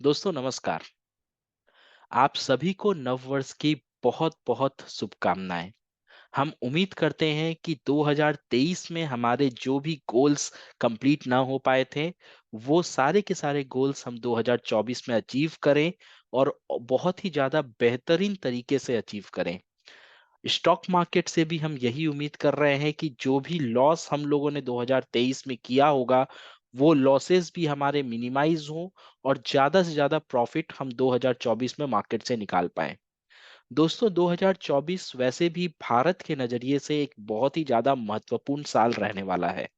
दोस्तों नमस्कार। आप सभी को नववर्ष की बहुत बहुत शुभकामनाएं। हम उम्मीद करते हैं कि 2023 में हमारे जो भी गोल्स कंप्लीट ना हो पाए थे वो सारे के सारे गोल्स हम 2024 में अचीव करें और बहुत ही ज्यादा बेहतरीन तरीके से अचीव करें। स्टॉक मार्केट से भी हम यही उम्मीद कर रहे हैं कि जो भी लॉस हम लोगों ने 2023 में किया होगा वो लॉसेस भी हमारे मिनिमाइज हों और ज्यादा से ज्यादा प्रॉफिट हम 2024 में मार्केट से निकाल पाएं। दोस्तों 2024 वैसे भी भारत के नजरिए से एक बहुत ही ज्यादा महत्वपूर्ण साल रहने वाला है।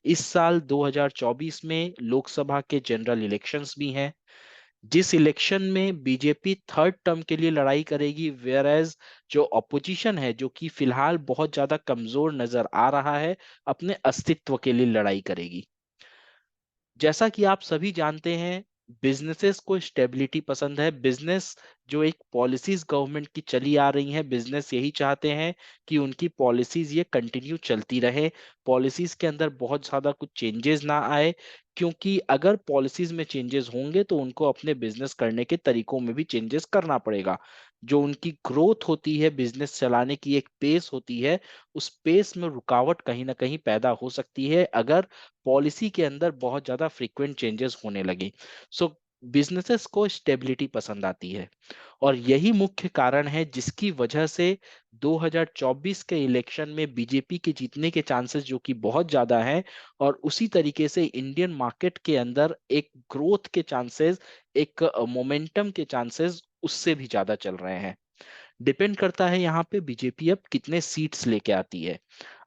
इस साल 2024 में लोकसभा के जनरल इलेक्शंस भी हैं, जिस इलेक्शन में बीजेपी थर्ड टर्म के लिए लड़ाई करेगी, वेयर एज जो ऑपोजिशन है जो कि फिलहाल बहुत ज्यादा कमजोर नजर आ रहा है, अपने अस्तित्व के लिए लड़ाई करेगी। जैसा कि आप सभी जानते हैं, बिजनेसेस को स्टेबिलिटी पसंद है। बिजनेस जो एक पॉलिसीज गवर्नमेंट की चली आ रही हैं, बिजनेस यही चाहते हैं कि उनकी पॉलिसीज ये कंटिन्यू चलती रहे, पॉलिसीज के अंदर बहुत ज्यादा कुछ चेंजेस ना आए। क्योंकि अगर पॉलिसीज में चेंजेस होंगे तो उनको अपने बिजनेस करने के तरीकों में भी चेंजेस करना पड़ेगा। जो उनकी ग्रोथ होती है, बिजनेस चलाने की एक पेस होती है, उस पेस में रुकावट कहीं ना कहीं पैदा हो सकती है अगर पॉलिसी के अंदर बहुत ज्यादा फ्रीक्वेंट चेंजेस होने लगे। सो बिजनेसेस को स्टेबिलिटी पसंद आती है और यही मुख्य कारण है जिसकी वजह से 2024 के इलेक्शन में बीजेपी के जीतने के चांसेस जो कि बहुत ज्यादा हैं, और उसी तरीके से इंडियन मार्केट के अंदर एक ग्रोथ के चांसेस, एक मोमेंटम के चांसेस उससे भी ज्यादा चल रहे हैं। डिपेंड करता है यहाँ पे बीजेपी अब कितने सीट्स लेके आती है।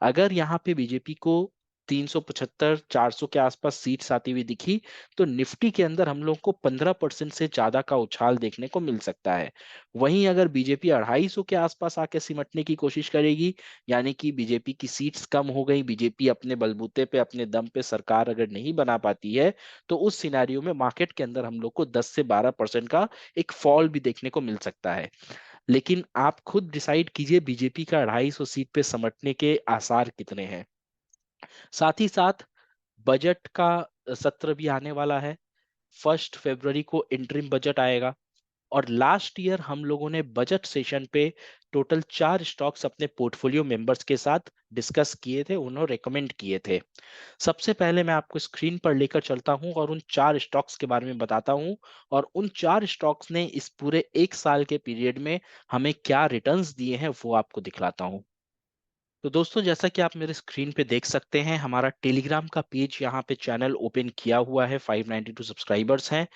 अगर यहाँ पे बीजेपी को 375 400 के आसपास सीट्स आती हुई दिखी तो निफ्टी के अंदर हम लोग को 15% से ज्यादा का उछाल देखने को मिल सकता है। वहीं अगर बीजेपी 250 के आसपास आके सिमटने की कोशिश करेगी, यानी कि बीजेपी की सीट्स कम हो गई, बीजेपी अपने बलबूते पे अपने दम पे सरकार अगर नहीं बना पाती है, तो उस सिनारियो में मार्केट के अंदर हम लोग को 10 से 12% का एक फॉल भी देखने को मिल सकता है। लेकिन आप खुद डिसाइड कीजिए बीजेपी का 250 सीट पे समटने के आसार कितने हैं। साथ ही साथ बजट का सत्र भी आने वाला है। 1 फरवरी को इंटरिम बजट आएगा और लास्ट ईयर हम लोगों ने बजट सेशन पे टोटल 4 स्टॉक्स अपने पोर्टफोलियो मेंबर्स के साथ डिस्कस किए थे, उन्होंने रेकमेंड किए थे। सबसे पहले मैं आपको स्क्रीन पर लेकर चलता हूं और उन 4 स्टॉक्स के बारे में बताता हूं और उन 4 स्टॉक्स ने इस पूरे 1 साल के पीरियड में हमें क्या रिटर्न्स दिए हैं वो आपको दिखलाता हूं। तो दोस्तों जैसा कि आप मेरे स्क्रीन पे देख सकते हैं, हमारा टेलीग्राम का पेज यहाँ पे चैनल ओपन किया हुआ है, 592 सब्सक्राइबर्स हैं।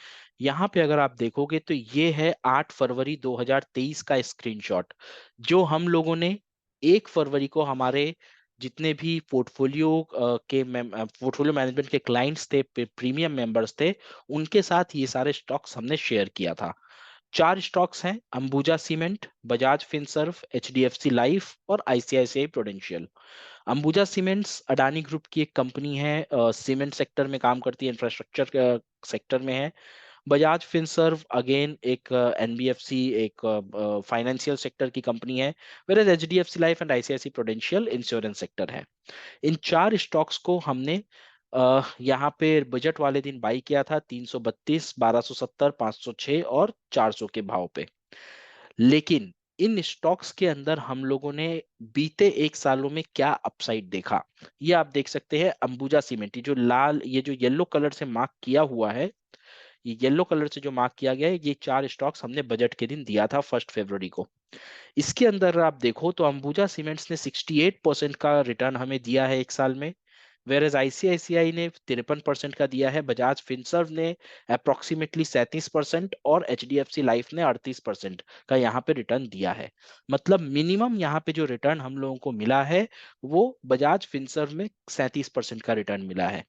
यहाँ पे अगर आप देखोगे तो ये है 8 फरवरी 2023 का स्क्रीनशॉट, जो हम लोगों ने 1 फरवरी को हमारे जितने भी पोर्टफोलियो मैनेजमेंट के क्लाइंट्स थे, प्रीमियम मेंबर्स थे, उनके साथ ये सारे स्टॉक्स हमने शेयर किया था। 4 स्टॉक्स हैं: Ambuja cement, Bajaj Finserv, HDFC life और ICICI Prudential. Ambuja cements Adani group की एक कंपनी है, सीमेंट सेक्टर में काम करती है, इंफ्रास्ट्रक्चर सेक्टर में है। बजाज फिनसर्व अगेन एक एनबीएफसी, एक फाइनेंशियल सेक्टर की कंपनी है। Where HDFC life and ICIC prudential insurance sector है। इन 4 स्टॉक्स को हमने यहाँ पे बजट वाले दिन बाई किया था, 332, 1270, 506 और 400 के भाव पे। लेकिन इन स्टॉक्स के अंदर हम लोगों ने बीते 1 सालों में क्या अपसाइड देखा, ये आप देख सकते हैं। अंबुजा सीमेंट, ये जो लाल, ये जो येलो कलर से मार्क किया हुआ है, ये येलो कलर से जो मार्क किया गया है, ये 4 स्टॉक्स हमने बजट के दिन दिया था 1 फरवरी को। इसके अंदर आप देखो तो अंबुजा सीमेंट्स ने 68% का रिटर्न हमें दिया है 1 साल में। वेर एज आईसीआईसीआई ने 53% का दिया है, बजाज फिनसर्व ने अप्रोक्सीमेटली 37% और एचडीएफसी लाइफ ने 38% का यहाँ पे रिटर्न दिया है। मतलब मिनिमम यहाँ पे जो रिटर्न हम लोगों को मिला है वो बजाज फिनसर्व में 37% का रिटर्न मिला है।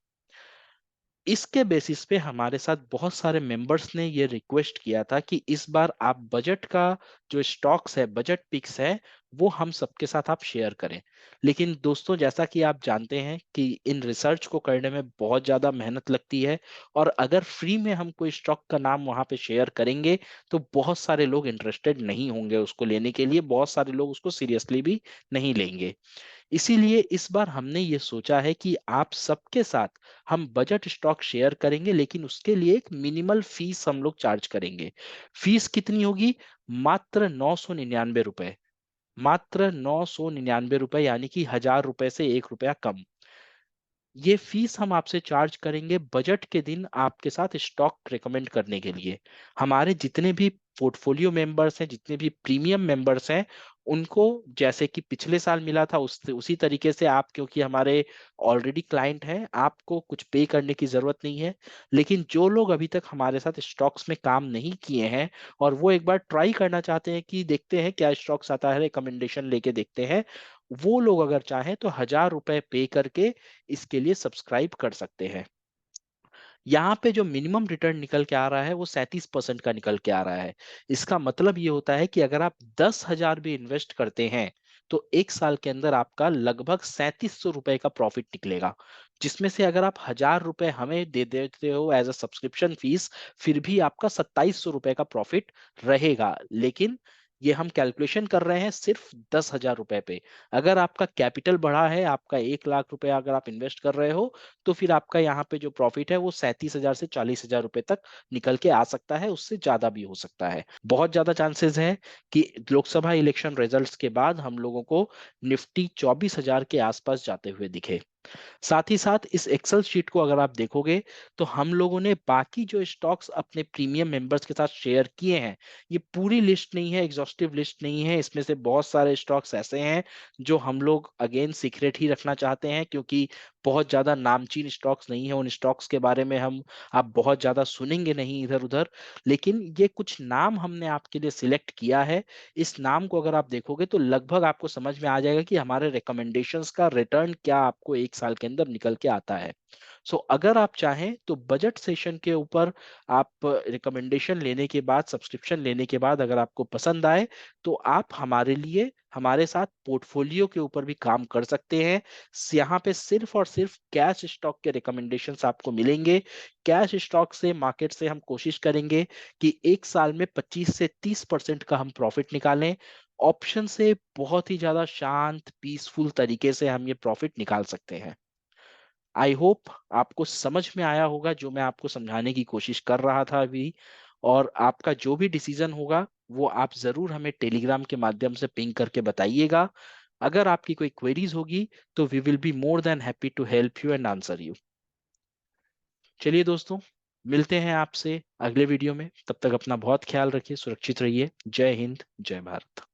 इसके बेसिस पे हमारे साथ बहुत सारे मेंबर्स ने ये रिक्वेस्ट किया था कि इस बार आप बजट का जो स्टॉक्स है, बजट पिक्स है, वो हम सबके साथ आप शेयर करें। लेकिन दोस्तों जैसा कि आप जानते हैं कि इन रिसर्च को करने में बहुत ज़्यादा मेहनत लगती है, और अगर फ्री में हम कोई स्टॉक का नाम वहाँ पे शेयर करेंगे तो बहुत सारे लोग इंटरेस्टेड नहीं होंगे उसको लेने के लिए, बहुत सारे लोग उसको सीरियसली भी नहीं लेंगे। इसीलिए इस बार हमने ये सोचा है कि आप सबके साथ हम बजट स्टॉक शेयर करेंगे, लेकिन उसके लिए एक मिनिमल फीस हम लोग चार्ज करेंगे। फीस कितनी होगी? मात्र 999 रुपए। मात्र 999 रुपए, यानी कि 1000 रुपए से 1 रुपया कम। ये फीस हम आपसे चार्ज करेंगे बजट के दिन आपके साथ स्टॉक रिकमेंड करने के लिए। हमारे जितने भी पोर्टफोलियो मेंबर्स हैं, जितने भी प्रीमियम मेंबर्स हैं, उनको जैसे कि पिछले साल मिला था उसी तरीके से आप, क्योंकि हमारे ऑलरेडी क्लाइंट हैं, आपको कुछ पे करने की जरूरत नहीं है। लेकिन जो लोग अभी तक हमारे साथ स्टॉक्स में काम नहीं किए हैं और वो एक बार ट्राई करना चाहते हैं कि देखते हैं क्या स्टॉक्स आता है, रिकमेंडेशन लेके देखते हैं, वो लोग अगर चाहें तो 1000 रुपए पे करके इसके लिए सब्सक्राइब कर सकते हैं। यहाँ पे जो मिनिमम रिटर्न निकल के आ रहा है वो 37% का निकल के आ रहा है। इसका मतलब ये होता है कि अगर आप 10,000 भी इन्वेस्ट करते हैं तो 1 साल के अंदर आपका लगभग 3700 रुपए का प्रॉफिट निकलेगा। जिसमें से अगर आप 1000 रुपए हमें दे देते हो एज अ सब्सक्रिप्शन फीस, फिर भी आपका 2700 रुपए का प्रॉफिट रहेगा। लेकिन ये हम कैलकुलेशन कर रहे हैं सिर्फ 10,000 रुपए पे। अगर आपका कैपिटल बढ़ा है, आपका 1 लाख रुपए अगर आप इन्वेस्ट कर रहे हो, तो फिर आपका यहाँ पे जो प्रॉफिट है वो 37,000 से 40,000 रुपए तक निकल के आ सकता है, उससे ज्यादा भी हो सकता है। बहुत ज्यादा चांसेस है कि लोकसभा इलेक्शन रिजल्ट्स के बाद हम लोगों को निफ्टी 24,000 के आसपास जाते हुए दिखे। साथ ही साथ इस एक्सेल शीट को अगर आप देखोगे तो हम लोगों ने बाकी जो स्टॉक्स अपने प्रीमियम मेंबर्स के साथ शेयर किए हैं, ये पूरी लिस्ट नहीं है, एग्जॉस्टिव लिस्ट नहीं है। इसमें से बहुत सारे स्टॉक्स ऐसे हैं जो हम लोग अगेन सीक्रेट ही रखना चाहते हैं, क्योंकि बहुत ज्यादा नामचीन स्टॉक्स नहीं है। उन स्टॉक्स के बारे में हम आप बहुत ज्यादा सुनेंगे नहीं इधर उधर। लेकिन ये कुछ नाम हमने आपके लिए सिलेक्ट किया है। इस नाम को अगर आप देखोगे तो लगभग आपको समझ में आ जाएगा कि हमारे रिकमेंडेशंस का रिटर्न क्या आपको 1 साल के अंदर निकल के आता है। सो अगर आप चाहें तो बजट सेशन के ऊपर आप रिकमेंडेशन लेने के बाद, सब्सक्रिप्शन लेने के बाद अगर आपको पसंद आए, तो आप हमारे लिए हमारे साथ पोर्टफोलियो के ऊपर भी काम कर सकते हैं। यहाँ पे सिर्फ और सिर्फ कैश स्टॉक के रिकमेंडेशंस आपको मिलेंगे। कैश स्टॉक से, मार्केट से हम कोशिश करेंगे कि 1 साल में 25 से 30% का हम प्रॉफिट निकालें। ऑप्शन से बहुत ही ज्यादा शांत पीसफुल तरीके से हम ये प्रॉफिट निकाल सकते हैं। आई होप आपको समझ में आया होगा जो मैं आपको समझाने की कोशिश कर रहा था अभी। और आपका जो भी डिसीजन होगा वो आप जरूर हमें टेलीग्राम के माध्यम से पिंग करके बताइएगा। अगर आपकी कोई क्वेरीज होगी तो we will be more than happy to help you and answer you. चलिए दोस्तों, मिलते हैं आपसे अगले वीडियो में। तब तक अपना बहुत ख्याल रखिए, सुरक्षित रहिए। जय हिंद, जय भारत।